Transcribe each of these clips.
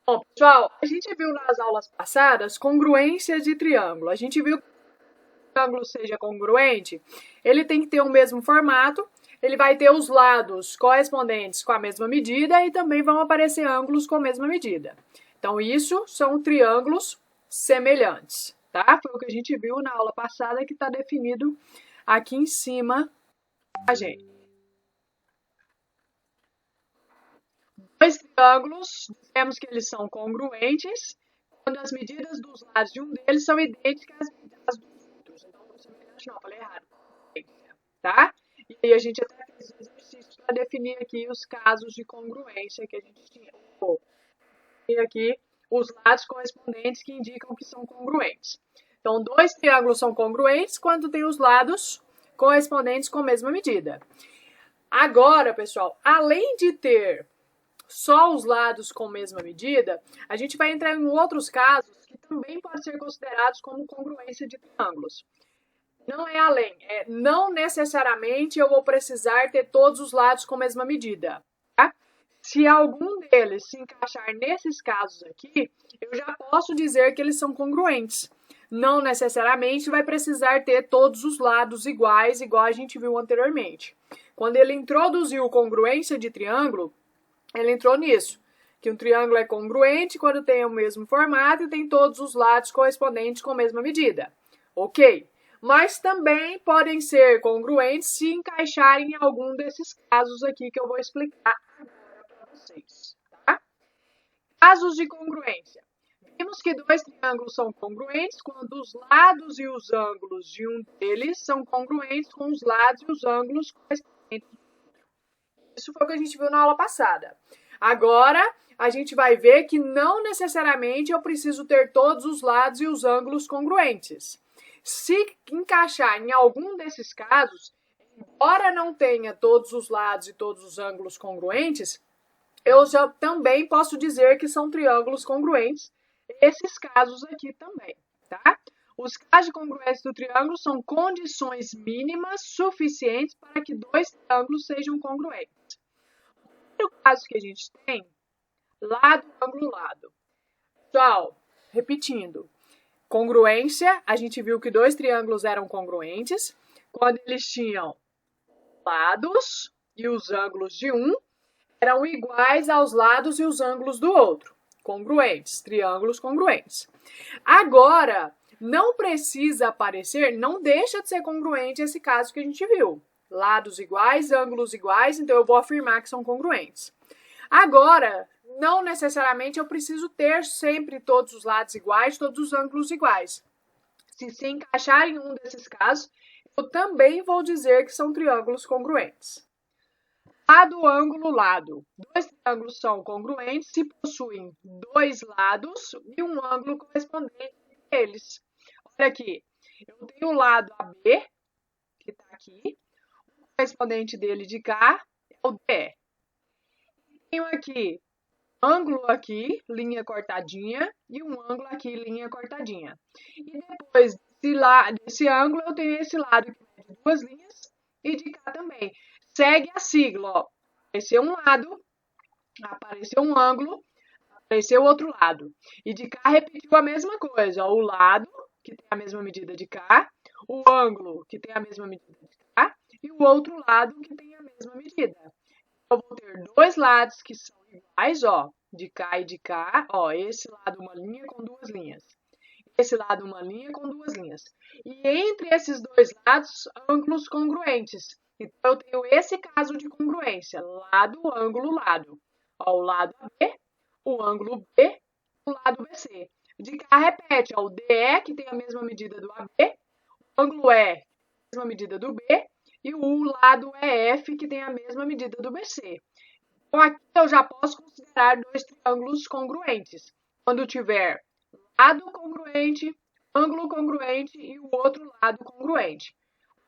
Bom, pessoal, a gente viu nas aulas passadas congruência de triângulo. A gente viu que o triângulo seja congruente, ele tem que ter o mesmo formato, ele vai ter os lados correspondentes com a mesma medida e também vão aparecer ângulos com a mesma medida. Então, isso são triângulos semelhantes, tá? Foi o que a gente viu na aula passada que está definido aqui em cima a gente. Dois triângulos, dizemos que eles são congruentes quando as medidas dos lados de um deles são idênticas às dos outros. Então, não, falei errado. Tá? E aí a gente até fez exercícios para definir aqui os casos de congruência que a gente tinha. E aqui os lados correspondentes que indicam que são congruentes. Então, dois triângulos são congruentes quando tem os lados correspondentes com a mesma medida. Agora, pessoal, além de ter só os lados com a mesma medida, a gente vai entrar em outros casos que também podem ser considerados como congruência de triângulos. Não é além, não necessariamente eu vou precisar ter todos os lados com a mesma medida. Tá? Se algum deles se encaixar nesses casos aqui, eu já posso dizer que eles são congruentes. Não necessariamente vai precisar ter todos os lados iguais, igual a gente viu anteriormente. Quando ele introduziu congruência de triângulo, ele entrou nisso, que um triângulo é congruente quando tem o mesmo formato e tem todos os lados correspondentes com a mesma medida. Ok, mas também podem ser congruentes se encaixarem em algum desses casos aqui que eu vou explicar agora para vocês. Tá? Casos de congruência. Vimos que dois triângulos são congruentes quando os lados e os ângulos de um deles são congruentes com os lados e os ângulos correspondentes. Isso foi o que a gente viu na aula passada. Agora, a gente vai ver que não necessariamente eu preciso ter todos os lados e os ângulos congruentes. Se encaixar em algum desses casos, embora não tenha todos os lados e todos os ângulos congruentes, eu já também posso dizer que são triângulos congruentes, esses casos aqui também, tá? Os casos de congruência do triângulo são condições mínimas suficientes para que dois triângulos sejam congruentes. O primeiro caso que a gente tem, lado, ângulo, lado. Pessoal, repetindo, congruência, a gente viu que dois triângulos eram congruentes quando eles tinham lados e os ângulos de um eram iguais aos lados e os ângulos do outro. Congruentes, triângulos congruentes. Agora, não precisa aparecer, não deixa de ser congruente esse caso que a gente viu. Lados iguais, ângulos iguais, então eu vou afirmar que são congruentes. Agora, não necessariamente eu preciso ter sempre todos os lados iguais, todos os ângulos iguais. Se encaixar em um desses casos, eu também vou dizer que são triângulos congruentes. Lado, ângulo, lado. Dois triângulos são congruentes se possuem dois lados e um ângulo correspondente a eles. Olha aqui, eu tenho o lado AB, que está aqui, o correspondente dele de cá é o DE. Tenho aqui ângulo aqui, linha cortadinha, e um ângulo aqui, linha cortadinha. E depois desse ângulo, eu tenho esse lado aqui de duas linhas e de cá também. Segue a sigla, ó. Apareceu um lado, apareceu um ângulo, apareceu outro lado. E de cá repetiu a mesma coisa, ó. O lado, que tem a mesma medida de cá, o ângulo, que tem a mesma medida de cá, e o outro lado, que tem a mesma medida. Eu vou ter dois lados que são iguais, ó, de cá e de cá, ó, esse lado uma linha com duas linhas. Esse lado uma linha com duas linhas. E entre esses dois lados, ângulos congruentes. Então, eu tenho esse caso de congruência, lado, ângulo, lado. Ó, o lado AB, o ângulo B, o lado BC. De cá, repete, ó, o DE, que tem a mesma medida do AB, o ângulo E, que tem a mesma medida do B, e o lado EF, que tem a mesma medida do BC. Então, aqui eu já posso considerar dois triângulos congruentes. Quando tiver lado congruente, ângulo congruente e o outro lado congruente.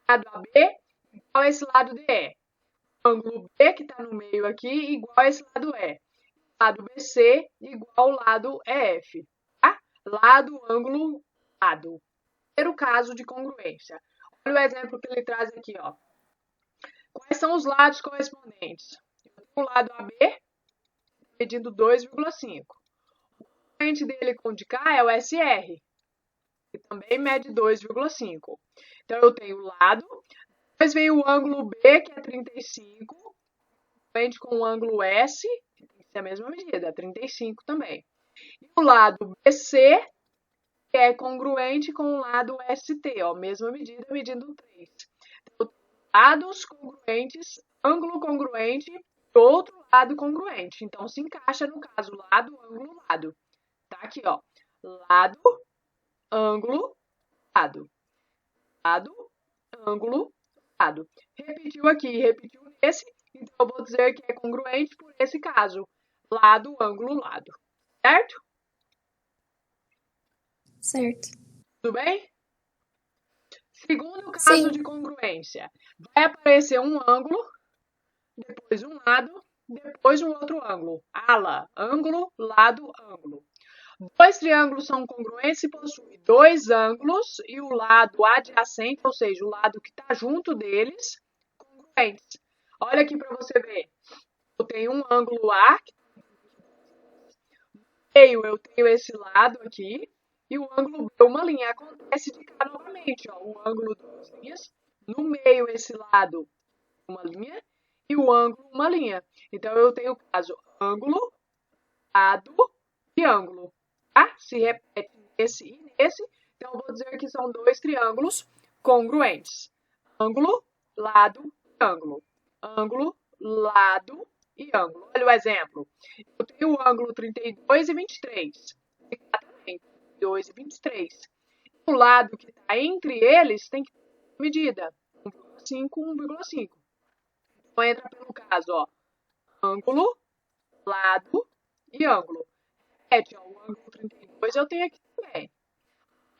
O lado AB igual a esse lado DE. O ângulo B, que está no meio aqui, igual a esse lado E. O lado BC igual ao lado EF. Tá? Lado, ângulo, lado. Primeiro caso de congruência. Olha o exemplo que ele traz aqui, ó. Quais são os lados correspondentes? Eu tenho o lado AB medindo 2,5. congruente dele com o de cá é o SR, que também mede 2,5. Então, eu tenho o lado, depois vem o ângulo B, que é 35, congruente com o ângulo S, que tem que ser a mesma medida, 35 também. E o lado BC, que é congruente com o lado ST, ó, mesma medida, medindo 3. Então, lados congruentes, ângulo congruente e outro lado congruente. Então, se encaixa no caso lado, ângulo, lado. Tá aqui, ó. Lado, ângulo, lado. Lado, ângulo, lado. Repetiu aqui, repetiu nesse, então eu vou dizer que é congruente por esse caso. Lado, ângulo, lado. Certo? Certo. Tudo bem? Segundo caso Sim. de congruência, vai aparecer um ângulo, depois um lado, depois um outro ângulo. Ala, ângulo, lado, ângulo. Dois triângulos são congruentes se possuem dois ângulos e o lado adjacente, ou seja, o lado que está junto deles, congruentes. Olha aqui para você ver. Eu tenho um ângulo A, no meio eu tenho esse lado aqui, e o ângulo B, uma linha. Acontece de cá novamente, ó, o ângulo duas linhas, no meio esse lado, uma linha, e o ângulo, uma linha. Então, eu tenho o caso ângulo, lado e ângulo. Tá? Se repete nesse e nesse, então eu vou dizer que são dois triângulos congruentes. Ângulo, lado e ângulo. Ângulo, lado e ângulo. Olha o exemplo. Eu tenho o ângulo 32 e 23. Exatamente, 32 e 23. O lado que está entre eles tem que ter medida. 1,5, 1,5. Então, entra pelo caso, ó. Ângulo, lado e ângulo. O ângulo 32 eu tenho aqui também.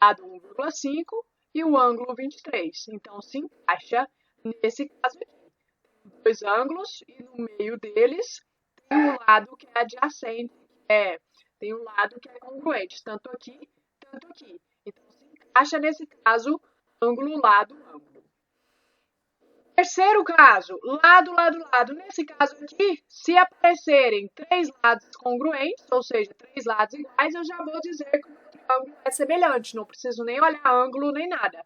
Lado 1,5 e o ângulo 23. Então, se encaixa nesse caso aqui. Tem dois ângulos e no meio deles tem um lado que é adjacente, tem um lado que é congruente, tanto aqui, tanto aqui. Então, se encaixa nesse caso, ângulo, lado, ângulo. Terceiro caso, lado, lado, lado. Nesse caso aqui, se aparecerem três lados congruentes, ou seja, três lados iguais, eu já vou dizer que o triângulo é semelhante. Não preciso nem olhar ângulo nem nada.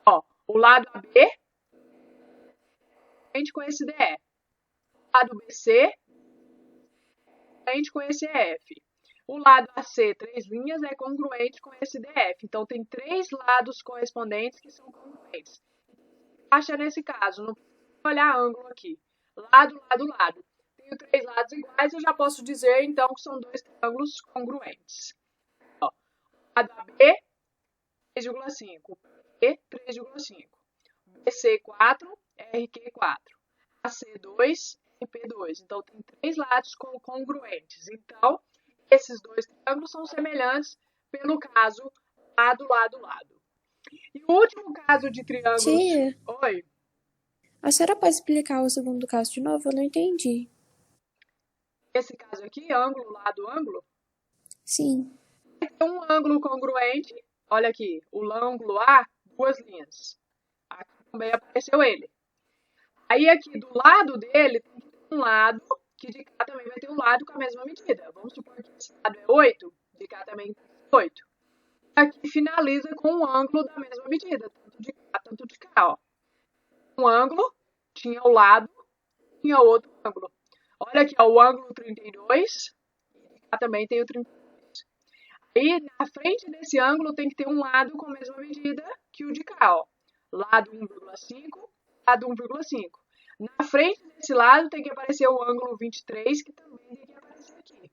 Ó, o lado AB congruente com esse DE. O lado BC congruente com esse EF. O lado AC, três linhas, é congruente com esse DF. Então, tem três lados correspondentes que são congruentes. Acha nesse caso, não precisa olhar ângulo aqui. Lado, lado, lado. Tenho três lados iguais, eu já posso dizer, então, que são dois triângulos congruentes. Ó, lado AB, 3,5. B, 3,5. BC, 4. RQ, 4. AC, 2. RP, 2. Então, tem três lados congruentes. Então, esses dois triângulos são semelhantes pelo caso lado, lado, lado. E o último caso de triângulos... Tia, Oi. a senhora pode explicar o segundo caso de novo? Eu não entendi. Esse caso aqui, ângulo, lado, ângulo? Sim. Tem um ângulo congruente. Olha aqui, o ângulo A, duas linhas. Aqui também apareceu ele. Aí aqui do lado dele, tem um lado, que de cá também vai ter um lado com a mesma medida. Vamos supor que esse lado é 8, de cá também tem 8. Aqui finaliza com um ângulo da mesma medida, tanto de cá, tanto de cá, ó. Um ângulo, tinha o lado, tinha outro ângulo. Olha aqui, ó, o ângulo 32, e de cá também tem o 32. Aí, na frente desse ângulo, tem que ter um lado com a mesma medida que o de cá, ó. Lado 1,5, lado 1,5. Na frente desse lado tem que aparecer o ângulo 23, que também tem que aparecer aqui.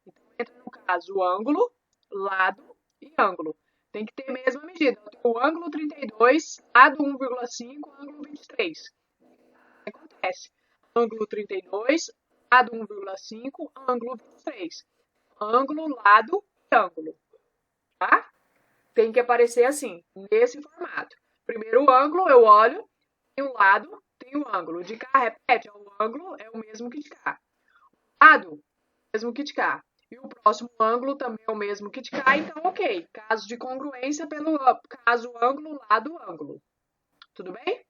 Então, entra no caso o ângulo, lado e ângulo. Tem que ter a mesma medida. O ângulo 32, lado 1,5, ângulo 23. O que acontece? Ângulo 32, lado 1,5, ângulo 23. Ângulo, lado e ângulo. Tá? Tem que aparecer assim, nesse formato. Primeiro o ângulo, eu olho, tem um lado, tem um ângulo. De cá, repete, o ângulo é o mesmo que de cá. O lado, é o mesmo que de cá. E o próximo ângulo também é o mesmo que de cá, então ok. Caso de congruência pelo caso ângulo, lado, ângulo. Tudo bem?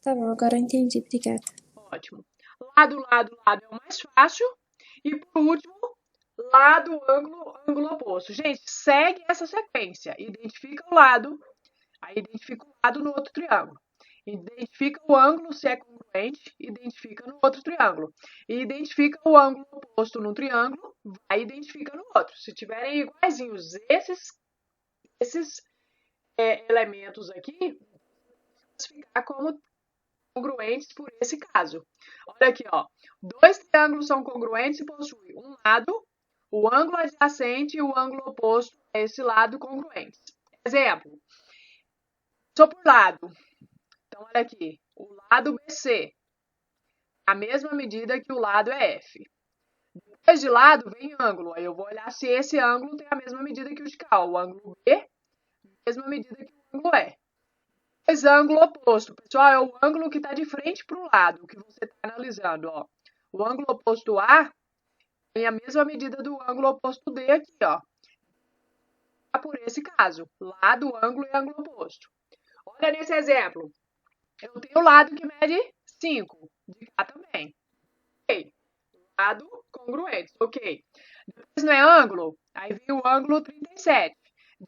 Tá bom, agora eu entendi, obrigada. Ótimo. Lado, lado, lado é o mais fácil. E por último, lado, ângulo, ângulo oposto. Gente, segue essa sequência. Identifica o lado, aí identifica o lado no outro triângulo. Identifica o ângulo se é congruente, identifica no outro triângulo. E identifica o ângulo oposto num triângulo, vai identifica no outro. Se tiverem iguaizinhos esses elementos aqui, classificar como congruentes por esse caso. Olha aqui, ó. Dois triângulos são congruentes e possuem um lado, o ângulo adjacente e o ângulo oposto a esse lado congruentes. Exemplo. Só por lado. Então, olha aqui. O lado BC. A mesma medida que o lado é F. Depois de lado vem ângulo. Aí eu vou olhar se esse ângulo tem a mesma medida que o de cá. O ângulo B, a mesma medida que o ângulo E. Depois, ângulo oposto. Pessoal, é o ângulo que está de frente para o lado que você está analisando. Ó. O ângulo oposto A tem a mesma medida do ângulo oposto D aqui, ó. Por esse caso, lado, ângulo e ângulo oposto. Olha nesse exemplo. Eu tenho o lado que mede 5, de cá também. Ok. Lado congruente, ok. Depois não é ângulo, aí vem o ângulo 37.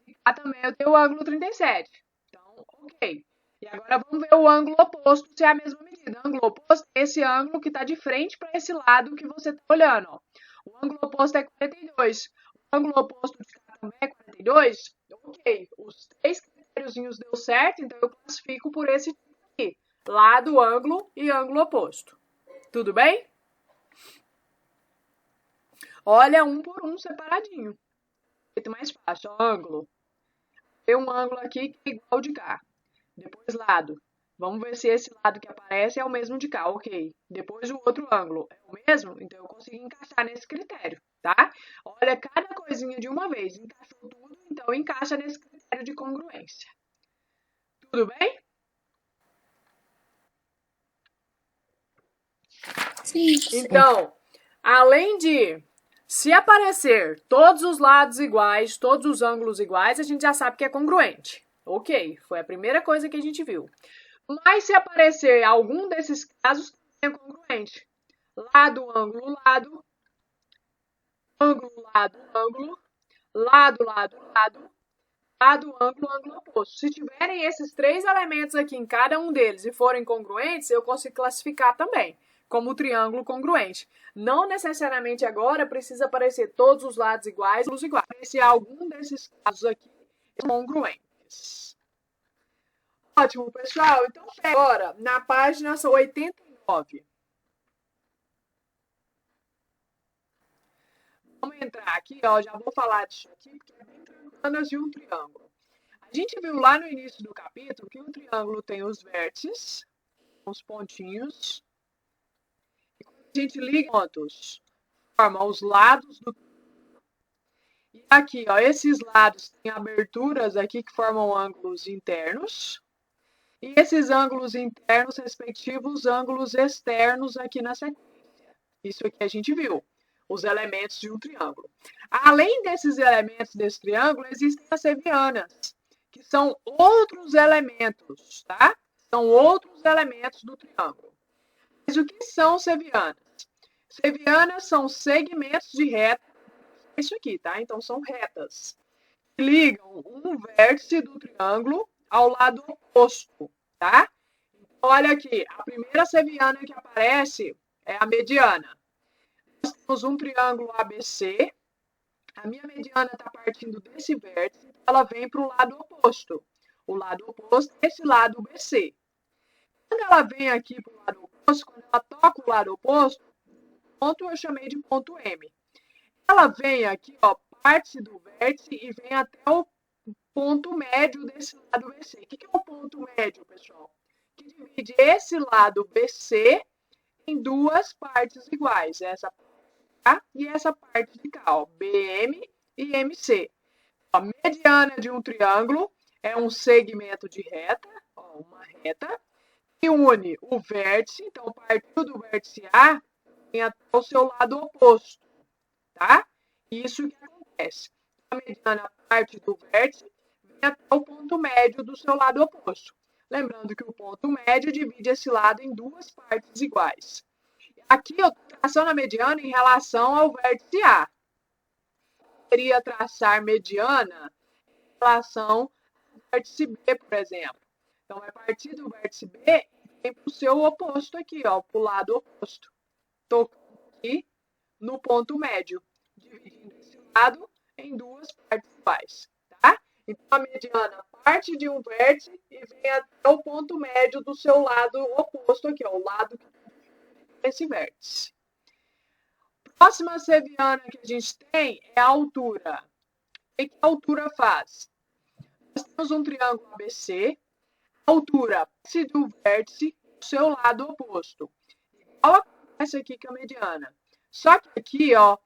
De cá também eu tenho o ângulo 37. Então, ok. E agora vamos ver o ângulo oposto, se é a mesma medida. O ângulo oposto é esse ângulo que está de frente para esse lado que você está olhando. Ó. O ângulo oposto é 42. O ângulo oposto de cá também é 42. Ok. Os três critériozinhos deu certo, então eu classifico por esse tipo aqui. Lado, ângulo e ângulo oposto. Tudo bem? Olha um por um separadinho. Jeito mais fácil. Ó, ângulo. Tem um ângulo aqui que é igual ao de cá. Depois lado. Vamos ver se esse lado que aparece é o mesmo de cá. Ok. Depois o outro ângulo é o mesmo? Então eu consigo encaixar nesse critério, tá? Olha cada coisinha de uma vez. Encaixou tudo, então encaixa nesse critério de congruência. Tudo bem? Sim. Então, além de se aparecer todos os lados iguais, todos os ângulos iguais, a gente já sabe que é congruente. Ok, foi a primeira coisa que a gente viu. Mas se aparecer algum desses casos, é congruente. Lado, ângulo, lado. Ângulo, lado, ângulo. Lado, lado, lado. Lado, ângulo, ângulo oposto. Se tiverem esses três elementos aqui em cada um deles e forem congruentes, eu consigo classificar também como triângulo congruente. Não necessariamente agora precisa aparecer todos os lados iguais, os iguais. Se algum desses casos aqui são congruentes. Ótimo, pessoal. Então, agora, na página 89. Vamos entrar aqui, ó. Já vou falar disso aqui, porque é bem tranquilo de um triângulo. A gente viu lá no início do capítulo que o triângulo tem os vértices, os pontinhos. E quando a gente liga pontos, forma os lados do. E aqui, ó, esses lados têm aberturas aqui que formam ângulos internos. E esses ângulos internos, respectivos ângulos externos aqui na sequência. Isso aqui a gente viu, os elementos de um triângulo. Além desses elementos desse triângulo, existem as sevianas, que são outros elementos, tá? São outros elementos do triângulo. Mas o que são sevianas? Sevianas são segmentos de reta, isso aqui, tá? Então são retas que ligam um vértice do triângulo ao lado oposto, tá? Então, olha aqui, a primeira seviana que aparece é a mediana. Nós temos um triângulo ABC, a minha mediana está partindo desse vértice, ela vem para o lado oposto. O lado oposto é esse lado BC. Quando ela vem aqui para o lado oposto, quando ela toca o lado oposto, o ponto eu chamei de ponto M. Ela vem aqui, ó, parte do vértice e vem até o ponto médio desse lado BC. O que é o ponto médio, pessoal? Que divide esse lado BC em duas partes iguais. Essa parte de cá e essa parte de cá, ó, BM e MC. A mediana de um triângulo é um segmento de reta, ó, uma reta, que une o vértice, então partiu do vértice A, vem até o seu lado oposto, tá? Isso que acontece. A mediana parte do vértice, vem até o ponto médio do seu lado oposto. Lembrando que o ponto médio divide esse lado em duas partes iguais. Aqui eu estou traçando a mediana em relação ao vértice A. poderia traçar mediana em relação ao vértice B, por exemplo. Então, vai partir do vértice B e vem para o seu oposto aqui, ó, para o lado oposto. Tocando aqui no ponto médio, dividindo esse lado em duas partes iguais, tá? Então, a mediana parte de um vértice e vem até o ponto médio do seu lado oposto aqui, ó, o lado que tem esse vértice. Próxima seviana que a gente tem é a altura. O que a altura faz? Nós temos um triângulo ABC, a altura parte do vértice do seu lado oposto. Igual acontece aqui com a mediana. Só que aqui, ó,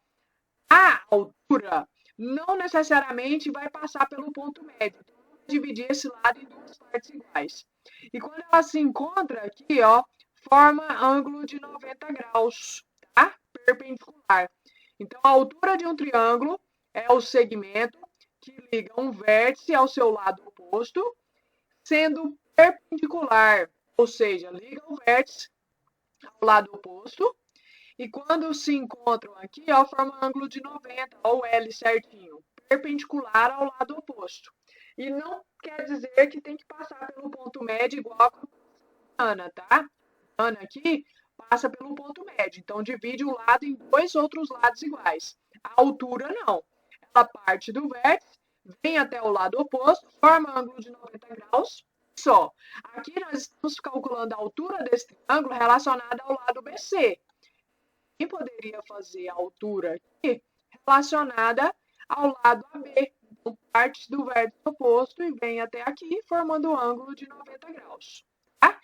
a altura não necessariamente vai passar pelo ponto médio. Então, eu vou dividir esse lado em duas partes iguais. E quando ela se encontra aqui, ó, forma ângulo de 90 graus, tá? Perpendicular. Então, a altura de um triângulo é o segmento que liga um vértice ao seu lado oposto, sendo perpendicular, ou seja, liga o vértice ao lado oposto. E quando se encontram aqui, ó, forma ângulo de 90, ó, o L certinho, perpendicular ao lado oposto. E não quer dizer que tem que passar pelo ponto médio igual a Ana, tá? Ana aqui passa pelo ponto médio, então divide o lado em dois outros lados iguais. A altura não. Ela parte do vértice, vem até o lado oposto, forma ângulo de 90 graus só. Aqui nós estamos calculando a altura desse triângulo relacionada ao lado BC. Quem poderia fazer a altura aqui relacionada ao lado AB. Então, parte do vértice oposto e vem até aqui, formando um ângulo de 90 graus. Tá?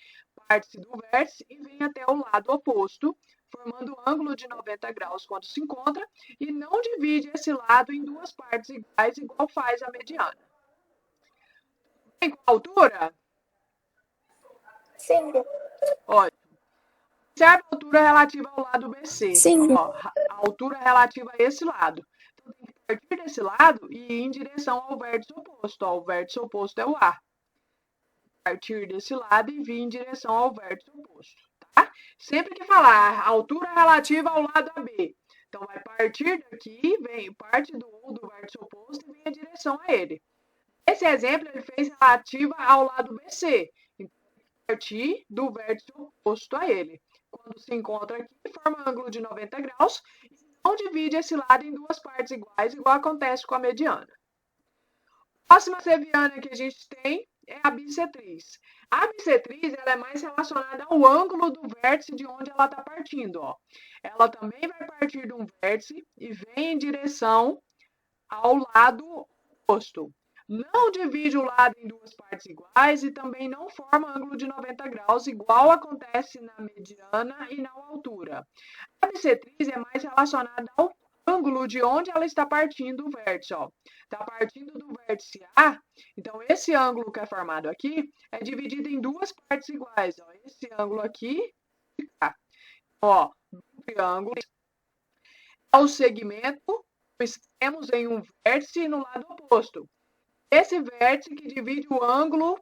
Parte do vértice e vem até o lado oposto, formando um ângulo de 90 graus quando se encontra, e não divide esse lado em duas partes iguais, igual faz a mediana. Tem com a altura? Sim. Ótimo. Observe a altura relativa ao lado BC. Sim. Ó, a altura relativa a esse lado. Então, tem que partir desse lado e ir em direção ao vértice oposto. Ó, o vértice oposto é o A. Partir desse lado e vir em direção ao vértice oposto. Tá? Sempre que falar a altura relativa ao lado AB. Então, vai partir daqui, parte do vértice oposto e vem em direção a ele. Esse exemplo ele fez relativa ao lado BC. Então, partir do vértice oposto a ele. Quando se encontra aqui, forma ângulo de 90 graus e não divide esse lado em duas partes iguais, igual acontece com a mediana. A próxima seviana que a gente tem é a bissetriz. A bissetriz ela é mais relacionada ao ângulo do vértice de onde ela está partindo. Ó. Ela também vai partir de um vértice e vem em direção ao lado oposto. Não divide o lado em duas partes iguais e também não forma ângulo de 90 graus, igual acontece na mediana e na altura. A bissetriz é mais relacionada ao ângulo de onde ela está partindo o vértice. Está partindo do vértice A, então esse ângulo que é formado aqui é dividido em duas partes iguais. Ó. Esse ângulo aqui e cá. Ó, o triângulo é o segmento que temos em um vértice e no lado oposto. Esse vértice que divide o ângulo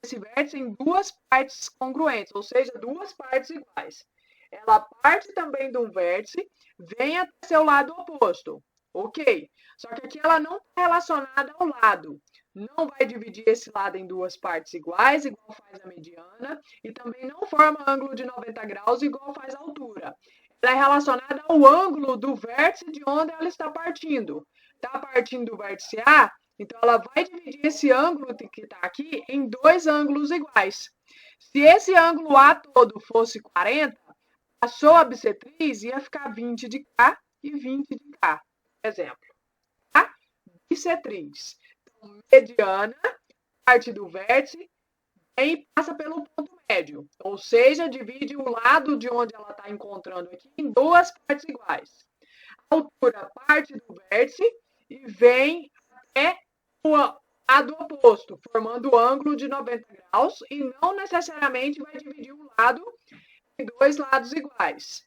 desse vértice em duas partes congruentes, ou seja, duas partes iguais. Ela parte também de um vértice, vem até seu lado oposto. Ok? Só que aqui ela não está relacionada ao lado. Não vai dividir esse lado em duas partes iguais, igual faz a mediana, e também não forma ângulo de 90 graus, igual faz a altura. Ela é relacionada ao ângulo do vértice de onde ela está partindo. Está partindo do vértice A, então, ela vai dividir esse ângulo que está aqui em dois ângulos iguais. Se esse ângulo A todo fosse 40, passou a bissetriz, ia ficar 20 de cá e 20 de cá, por exemplo. Tá? Bissetriz. Então, mediana, parte do vértice, e passa pelo ponto médio. Ou seja, divide o lado de onde ela está encontrando aqui em duas partes iguais. A altura parte do vértice e vem até o lado oposto, formando o ângulo de 90 graus e não necessariamente vai dividir o lado em dois lados iguais.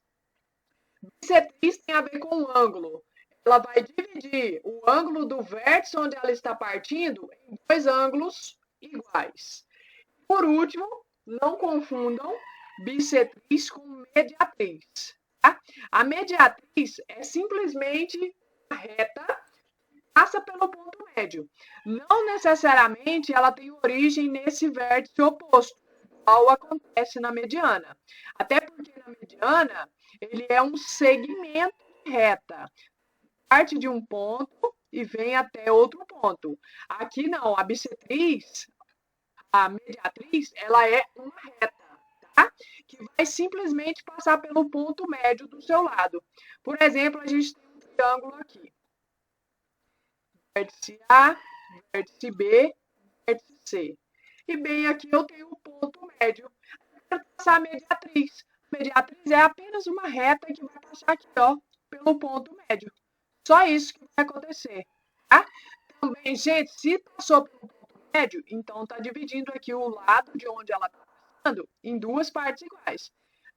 Bissetriz tem a ver com o ângulo. Ela vai dividir o ângulo do vértice onde ela está partindo em dois ângulos iguais. Por último, não confundam bissetriz com mediatriz. Tá? A mediatriz é simplesmente a reta passa pelo ponto médio. Não necessariamente ela tem origem nesse vértice oposto, igual acontece na mediana. Até porque na mediana ele é um segmento de reta. Parte de um ponto e vem até outro ponto. Aqui não, a bissetriz, a mediatriz, ela é uma reta, tá? Que vai simplesmente passar pelo ponto médio do seu lado. Por exemplo, a gente tem um triângulo aqui. Vértice A, vértice B, vértice C. E bem aqui eu tenho o ponto médio. Eu quero passar a mediatriz. A mediatriz é apenas uma reta que vai passar aqui, ó, pelo ponto médio. Só isso que vai acontecer, tá? Também, gente, se passou pelo ponto médio, então tá dividindo aqui o lado de onde ela tá passando em duas partes iguais.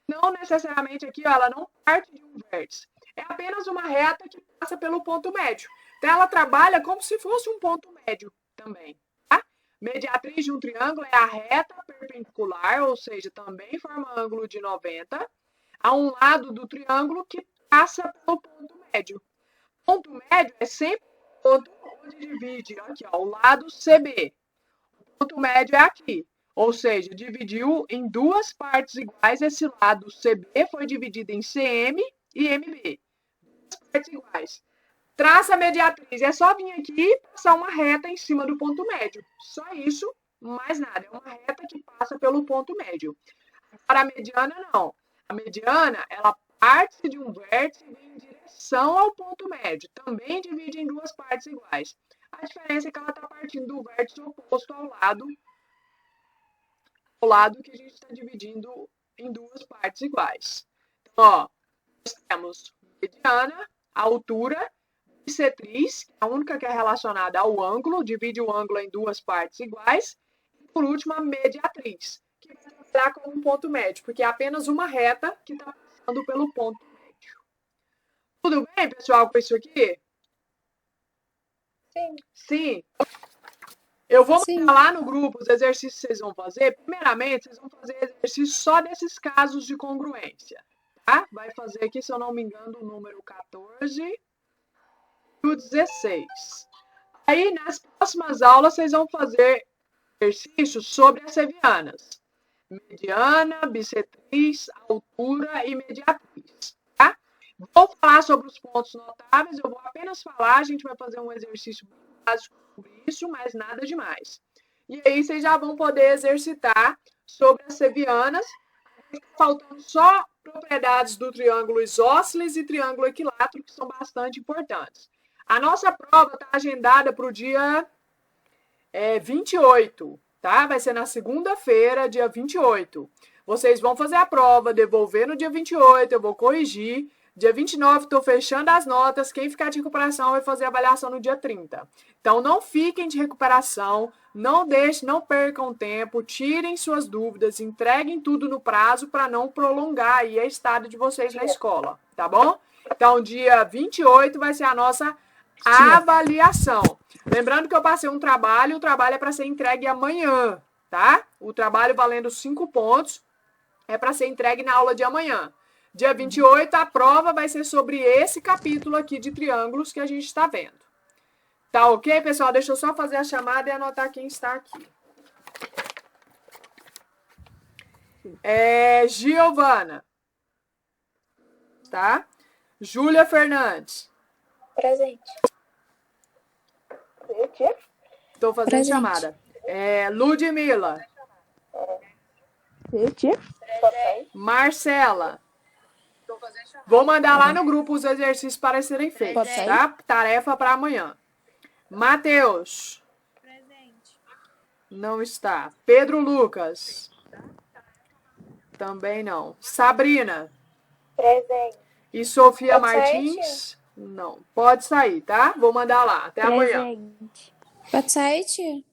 Não necessariamente aqui, ó, ela não parte de um vértice. É apenas uma reta que passa pelo ponto médio. Então, ela trabalha como se fosse um ponto médio também, tá? Mediatriz de um triângulo é a reta perpendicular, ou seja, também forma ângulo de 90, a um lado do triângulo que passa pelo ponto médio. Ponto médio é sempre o ponto onde divide aqui, ó, o lado CB. O ponto médio é aqui. Ou seja, dividiu em duas partes iguais. Esse lado CB foi dividido em CM e MB. Duas partes iguais. Traça a mediatriz. É só vir aqui e passar uma reta em cima do ponto médio. Só isso, mais nada. É uma reta que passa pelo ponto médio. Agora, a mediana, não. A mediana, ela parte de um vértice e vem em direção ao ponto médio. Também divide em duas partes iguais. A diferença é que ela está partindo do vértice oposto ao lado que a gente está dividindo em duas partes iguais. Então, ó, nós temos mediana, a altura, bissetriz, que é a única que é relacionada ao ângulo, divide o ângulo em duas partes iguais. E, por último, a mediatriz, que vai trabalhar como um ponto médio, porque é apenas uma reta que está passando pelo ponto médio. Tudo bem, pessoal, com isso aqui? Sim. Sim. Eu vou Sim. mandar lá no grupo os exercícios que vocês vão fazer. Primeiramente, vocês vão fazer exercício só desses casos de congruência, tá? Vai fazer aqui, se eu não me engano, o número 14 e o 16. Aí, nas próximas aulas, vocês vão fazer exercícios sobre as sevianas. Mediana, bissetriz, altura e mediatriz, tá? Vou falar sobre os pontos notáveis, eu vou apenas falar, a gente vai fazer um exercício básico sobre isso, mas nada demais. E aí vocês já vão poder exercitar sobre as sevianas, faltando só propriedades do triângulo isósceles e triângulo equilátero, que são bastante importantes. A nossa prova está agendada para o dia 28, tá? Vai ser na segunda-feira, dia 28. Vocês vão fazer a prova, devolver no dia 28, eu vou corrigir. Dia 29, estou fechando as notas. Quem ficar de recuperação vai fazer a avaliação no dia 30. Então, não fiquem de recuperação, não deixem, não percam tempo, tirem suas dúvidas, entreguem tudo no prazo para não prolongar aí a estada de vocês na escola, tá bom? Então, dia 28 vai ser a nossa avaliação. Lembrando que eu passei um trabalho, o trabalho é para ser entregue amanhã, tá? O trabalho valendo 5 pontos é para ser entregue na aula de amanhã. Dia 28, a prova vai ser sobre esse capítulo aqui de triângulos que a gente está vendo. Tá ok, pessoal? Deixa eu só fazer a chamada e anotar quem está aqui. Giovana. Tá? Júlia Fernandes. Presente. Estou fazendo Presente. chamada. Ludmila. Marcela. Vou mandar lá no grupo os exercícios para serem feitos, tá? Tarefa para amanhã. Matheus. Presente. Não está. Pedro Lucas. Também não. Sabrina. Presente. E Sofia Pode Martins? sair, Não. Pode sair, tá? Vou mandar lá. Até amanhã. Pode sair, tia?